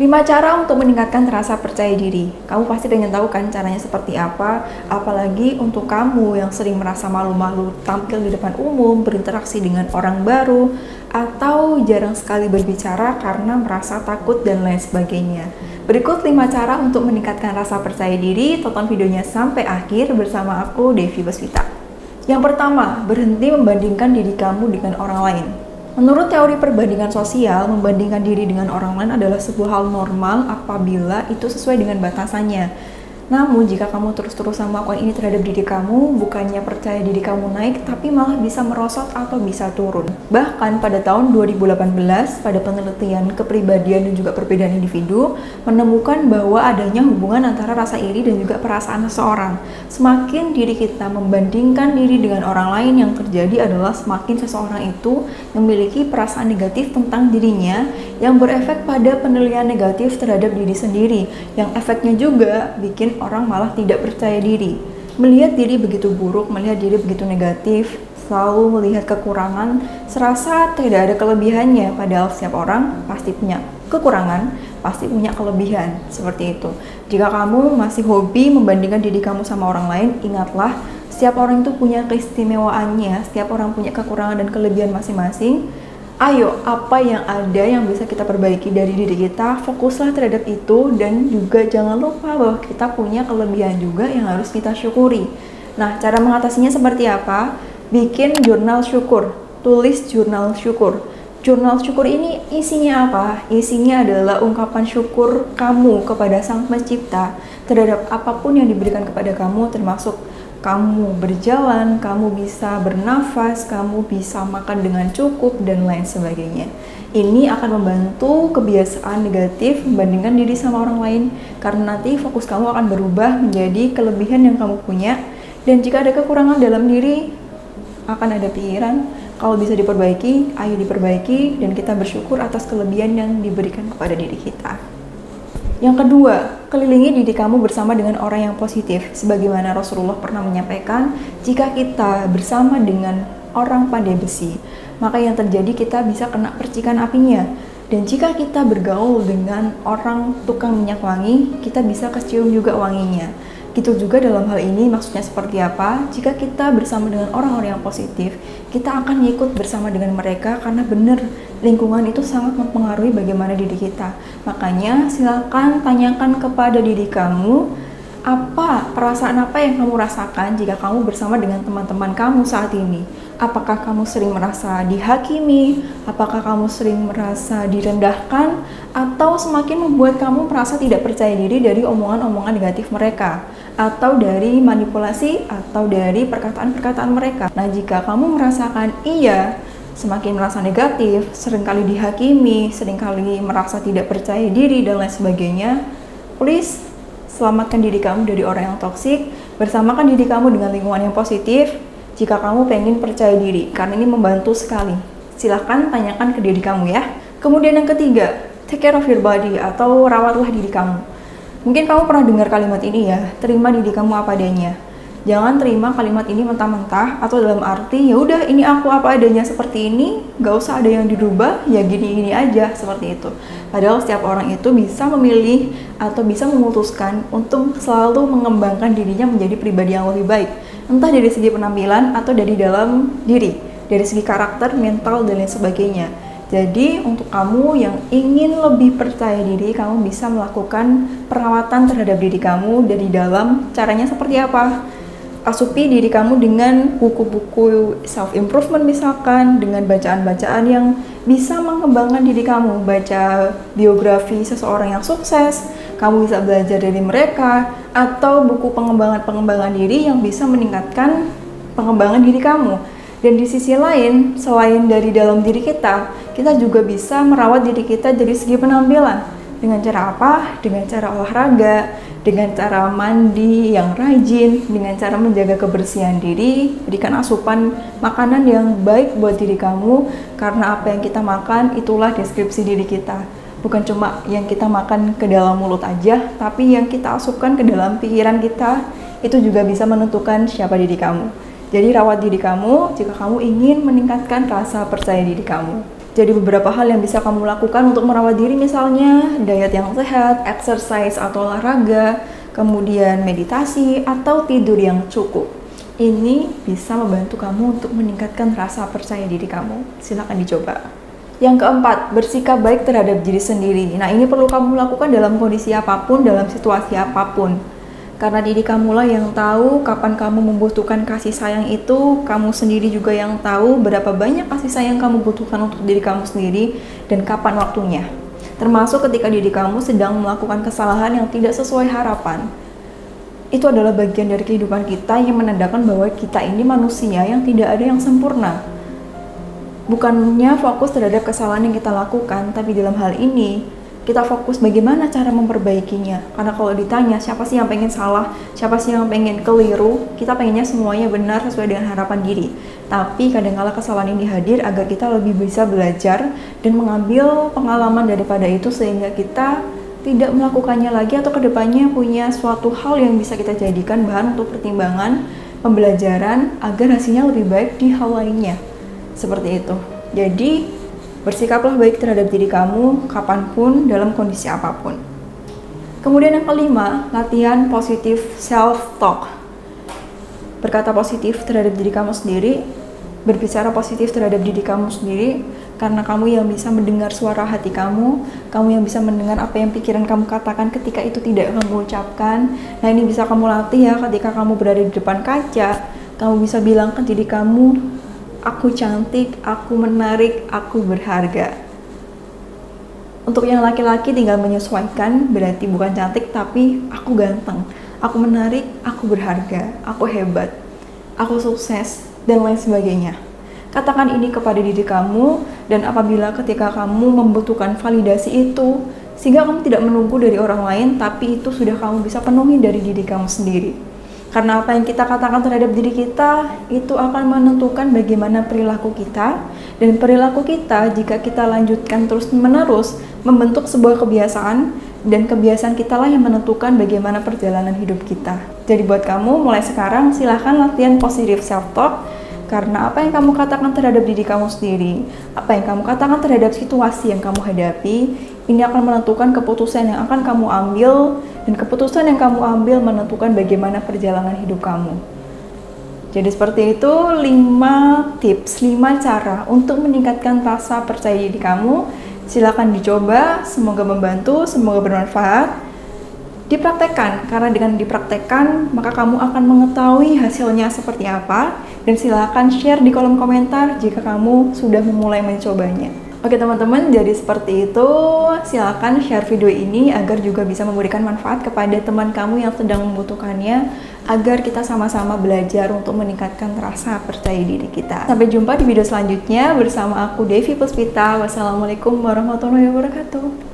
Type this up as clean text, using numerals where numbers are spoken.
5 cara untuk meningkatkan rasa percaya diri. Kamu pasti pengen tahu kan caranya seperti apa? Apalagi untuk kamu yang sering merasa malu-malu tampil di depan umum, berinteraksi dengan orang baru, atau jarang sekali berbicara karena merasa takut dan lain sebagainya. Berikut 5 cara untuk meningkatkan rasa percaya diri. Tonton videonya sampai akhir bersama aku, Devi Baswita. Yang pertama, berhenti membandingkan diri kamu dengan orang lain. Menurut teori perbandingan sosial, membandingkan diri dengan orang lain adalah sebuah hal normal apabila itu sesuai dengan batasannya. Namun, jika kamu terus-terusan melakukan ini terhadap diri kamu, bukannya percaya diri kamu naik, tapi malah bisa merosot atau bisa turun. Bahkan pada tahun 2018, pada penelitian kepribadian dan juga perbedaan individu, menemukan bahwa adanya hubungan antara rasa iri dan juga perasaan seseorang. Semakin diri kita membandingkan diri dengan orang lain, yang terjadi adalah semakin seseorang itu memiliki perasaan negatif tentang dirinya, yang berefek pada penilaian negatif terhadap diri sendiri, yang efeknya juga bikin orang malah tidak percaya diri, melihat diri begitu buruk, melihat diri begitu negatif, selalu melihat kekurangan, serasa tidak ada kelebihannya, padahal setiap orang pasti punya kekurangan, pasti punya kelebihan, seperti itu. Jika kamu masih hobi membandingkan diri kamu sama orang lain, ingatlah, setiap orang itu punya keistimewaannya, setiap orang punya kekurangan dan kelebihan masing-masing. Ayo, apa yang ada yang bisa kita perbaiki dari diri kita, fokuslah terhadap itu, dan juga jangan lupa bahwa kita punya kelebihan juga yang harus kita syukuri. Nah, cara mengatasinya seperti apa? Bikin jurnal syukur, tulis jurnal syukur. Jurnal syukur ini isinya apa? Isinya adalah ungkapan syukur kamu kepada Sang Pencipta terhadap apapun yang diberikan kepada kamu, termasuk kamu berjalan, kamu bisa bernafas, kamu bisa makan dengan cukup, dan lain sebagainya. Ini akan membantu kebiasaan negatif membandingkan diri sama orang lain, karena nanti fokus kamu akan berubah menjadi kelebihan yang kamu punya, dan jika ada kekurangan dalam diri, akan ada pikiran, kalau bisa diperbaiki, ayo diperbaiki, dan kita bersyukur atas kelebihan yang diberikan kepada diri kita. Yang kedua, kelilingi diri kamu bersama dengan orang yang positif. Sebagaimana Rasulullah pernah menyampaikan, jika kita bersama dengan orang pandai besi, maka yang terjadi kita bisa kena percikan apinya. Dan jika kita bergaul dengan orang tukang minyak wangi, kita bisa kecium juga wanginya. Gitu juga dalam hal ini, maksudnya seperti apa? Jika kita bersama dengan orang-orang yang positif, kita akan ikut bersama dengan mereka, karena benar lingkungan itu sangat mempengaruhi bagaimana diri kita. Makanya silakan tanyakan kepada diri kamu, perasaan apa yang kamu rasakan jika kamu bersama dengan teman-teman kamu saat ini. Apakah kamu sering merasa dihakimi? Apakah kamu sering merasa direndahkan? Atau semakin membuat kamu merasa tidak percaya diri dari omongan-omongan negatif mereka? Atau dari manipulasi atau dari perkataan-perkataan mereka? Nah, jika kamu merasakan semakin merasa negatif, seringkali dihakimi, seringkali merasa tidak percaya diri, dan lain sebagainya, please selamatkan diri kamu dari orang yang toksik, bersamakan diri kamu dengan lingkungan yang positif jika kamu pengen percaya diri, karena ini membantu sekali. Silahkan tanyakan ke diri kamu ya. Kemudian yang ketiga, take care of your body, atau rawatlah diri kamu. Mungkin kamu pernah dengar kalimat ini ya, terima diri kamu apa adanya. Jangan terima kalimat ini mentah-mentah, atau dalam arti ya udah ini aku apa adanya seperti ini, gak usah ada yang dirubah, ya gini-gini aja, seperti itu. Padahal setiap orang itu bisa memilih atau bisa memutuskan untuk selalu mengembangkan dirinya menjadi pribadi yang lebih baik, entah dari segi penampilan atau dari dalam diri, dari segi karakter, mental, dan lain sebagainya. Jadi untuk kamu yang ingin lebih percaya diri, kamu bisa melakukan perawatan terhadap diri kamu dari dalam. Caranya seperti apa? Asupi diri kamu dengan buku-buku self-improvement misalkan, dengan bacaan-bacaan yang bisa mengembangkan diri kamu. Baca biografi seseorang yang sukses, kamu bisa belajar dari mereka, atau buku pengembangan diri yang bisa meningkatkan pengembangan diri kamu. Dan di sisi lain, selain dari dalam diri kita juga bisa merawat diri kita dari segi penampilan. Dengan cara apa? Dengan cara olahraga, dengan cara mandi yang rajin, dengan cara menjaga kebersihan diri, berikan asupan makanan yang baik buat diri kamu, karena apa yang kita makan itulah deskripsi diri kita. Bukan cuma yang kita makan ke dalam mulut aja, tapi yang kita asupkan ke dalam pikiran kita, itu juga bisa menentukan siapa diri kamu. Jadi rawat diri kamu jika kamu ingin meningkatkan rasa percaya diri kamu. Jadi beberapa hal yang bisa kamu lakukan untuk merawat diri, misalnya diet yang sehat, exercise atau olahraga, kemudian meditasi atau tidur yang cukup. Ini bisa membantu kamu untuk meningkatkan rasa percaya diri kamu. Silakan dicoba. Yang keempat, bersikap baik terhadap diri sendiri. Nah, ini perlu kamu lakukan dalam kondisi apapun, dalam situasi apapun. Karena diri kamulah yang tahu kapan kamu membutuhkan kasih sayang itu, kamu sendiri juga yang tahu berapa banyak kasih sayang kamu butuhkan untuk diri kamu sendiri dan kapan waktunya. Termasuk ketika diri kamu sedang melakukan kesalahan yang tidak sesuai harapan. Itu adalah bagian dari kehidupan kita yang menandakan bahwa kita ini manusia yang tidak ada yang sempurna. Bukannya fokus terhadap kesalahan yang kita lakukan, tapi dalam hal ini kita fokus bagaimana cara memperbaikinya. Karena kalau ditanya siapa sih yang pengen salah, siapa sih yang pengen keliru, kita pengennya semuanya benar sesuai dengan harapan diri. Tapi kadang-kala kesalahan ini hadir agar kita lebih bisa belajar dan mengambil pengalaman daripada itu, sehingga kita tidak melakukannya lagi atau kedepannya punya suatu hal yang bisa kita jadikan bahan untuk pertimbangan, pembelajaran agar hasilnya lebih baik di hal lainnya. Seperti itu. Jadi bersikaplah baik terhadap diri kamu kapanpun, dalam kondisi apapun. Kemudian yang kelima, latihan positif self-talk. Berkata positif terhadap diri kamu sendiri, berbicara positif terhadap diri kamu sendiri, karena kamu yang bisa mendengar suara hati kamu yang bisa mendengar apa yang pikiran kamu katakan ketika itu tidak kamu ucapkan. Nah, ini bisa kamu latih ya ketika kamu berada di depan kaca, kamu bisa bilang ke diri kamu, aku cantik, aku menarik, aku berharga. Untuk yang laki-laki tinggal menyesuaikan, berarti bukan cantik tapi aku ganteng, aku menarik, aku berharga, aku hebat, aku sukses, dan lain sebagainya. Katakan ini kepada diri kamu, dan apabila ketika kamu membutuhkan validasi itu, sehingga kamu tidak menunggu dari orang lain, tapi itu sudah kamu bisa penuhi dari diri kamu sendiri. Karena apa yang kita katakan terhadap diri kita itu akan menentukan bagaimana perilaku kita, dan perilaku kita jika kita lanjutkan terus-menerus membentuk sebuah kebiasaan, dan kebiasaan kita lah yang menentukan bagaimana perjalanan hidup kita. Jadi buat kamu mulai sekarang silahkan latihan positive self-talk, karena apa yang kamu katakan terhadap diri kamu sendiri, apa yang kamu katakan terhadap situasi yang kamu hadapi, ini akan menentukan keputusan yang akan kamu ambil, dan keputusan yang kamu ambil menentukan bagaimana perjalanan hidup kamu. Jadi seperti itu 5 tips, 5 cara untuk meningkatkan rasa percaya diri kamu. Silakan dicoba, semoga membantu, semoga bermanfaat. Dipraktekkan, karena dengan dipraktekkan maka kamu akan mengetahui hasilnya seperti apa, dan silakan share di kolom komentar jika kamu sudah memulai mencobanya. Oke teman-teman, jadi seperti itu. Silakan share video ini agar juga bisa memberikan manfaat kepada teman kamu yang sedang membutuhkannya, agar kita sama-sama belajar untuk meningkatkan rasa percaya diri kita. Sampai jumpa di video selanjutnya bersama aku Devi Puspita. Wassalamualaikum warahmatullahi wabarakatuh.